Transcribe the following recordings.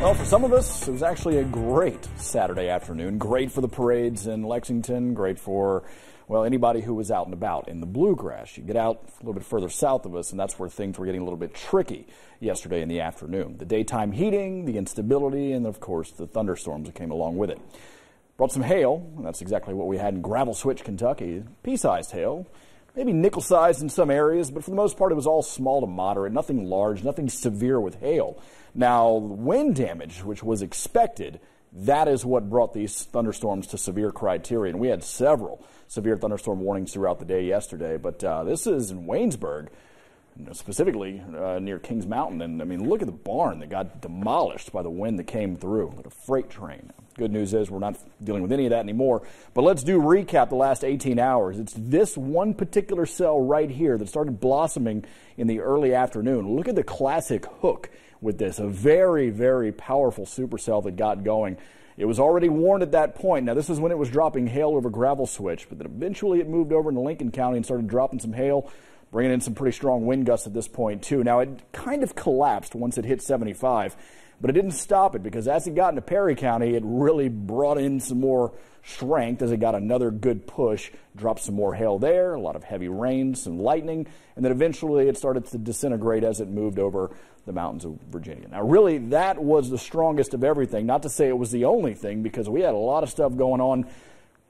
Well, for some of us, it was actually a great Saturday afternoon. Great for the parades in Lexington. Great for, well, anybody who was out and about in the bluegrass. You get out a little bit further south of us, and that's where things were getting a little bit tricky yesterday in the afternoon. The daytime heating, the instability, and, of course, the thunderstorms that came along with it. Brought some hail, and that's exactly what we had in Gravel Switch, Kentucky. Pea-sized hail. Maybe nickel-sized in some areas, but for the most part, it was all small to moderate, nothing large, nothing severe with hail. Now, wind damage, which was expected, that is what brought these thunderstorms to severe criteria. And we had several severe thunderstorm warnings throughout the day yesterday, but this is in Waynesburg, specifically near Kings Mountain. And, I mean, look at the barn that got demolished by the wind that came through, like a freight train. Good news is we're not dealing with any of that anymore. But let's do recap the last 18 hours. It's this one particular cell right here that started blossoming in the early afternoon. Look at the classic hook with this, a very, very powerful supercell that got going. It was already warned at that point. Now, this is when it was dropping hail over Gravel Switch, but then eventually it moved over into Lincoln County and started dropping some hail, bringing in some pretty strong wind gusts at this point, too. Now, it kind of collapsed once it hit 75. But it didn't stop it, because as it got into Perry County, it really brought in some more strength as it got another good push, dropped some more hail there, a lot of heavy rain, some lightning, and then eventually it started to disintegrate as it moved over the mountains of Virginia. Now, really, that was the strongest of everything. Not to say it was the only thing, because we had a lot of stuff going on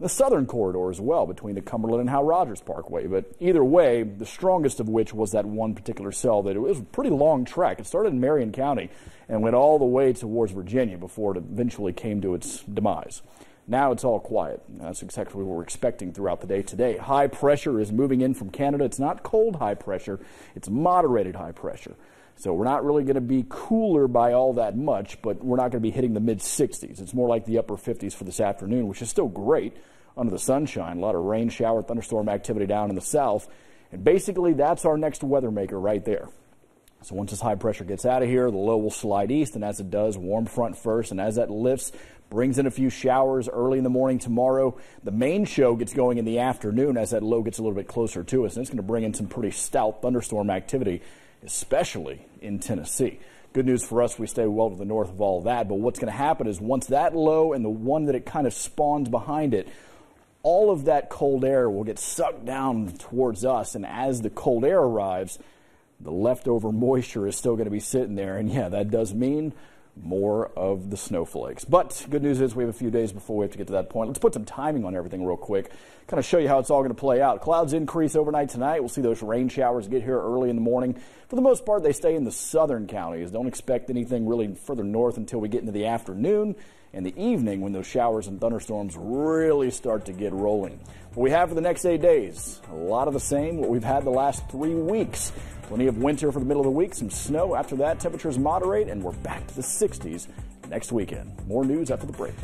the southern corridor as well, between the Cumberland and Hal Rogers Parkway. But either way, the strongest of which was that one particular cell that it was a pretty long track. It started in Marion County and went all the way towards Virginia before it eventually came to its demise. Now it's all quiet. That's exactly what we're expecting throughout the day today. High pressure is moving in from Canada. It's not cold high pressure. It's moderated high pressure. So we're not really going to be cooler by all that much, but we're not going to be hitting the mid-60s. It's more like the upper 50s for this afternoon, which is still great under the sunshine. A lot of rain, shower, thunderstorm activity down in the south. And basically, that's our next weather maker right there. So once this high pressure gets out of here, the low will slide east, and as it does, warm front first, and as that lifts, brings in a few showers early in the morning tomorrow. The main show gets going in the afternoon as that low gets a little bit closer to us, and it's going to bring in some pretty stout thunderstorm activity, especially in Tennessee. Good news for us, we stay well to the north of all of that, but what's going to happen is once that low and the one that it kind of spawns behind it, all of that cold air will get sucked down towards us, and as the cold air arrives, the leftover moisture is still going to be sitting there, and yeah, that does mean more of the snowflakes. But good news is we have a few days before we have to get to that point. Let's put some timing on everything real quick, kind of show you how it's all going to play out. Clouds increase overnight tonight. We'll see those rain showers get here early in the morning. For the most part, they stay in the southern counties. Don't expect anything really further north until we get into the afternoon and the evening, when those showers and thunderstorms really start to get rolling. What we have for the next 8 days, a lot of the same, what we've had the last 3 weeks. Plenty of winter for the middle of the week, some snow. After that, temperatures moderate, and we're back to the 60s next weekend. More news after the break.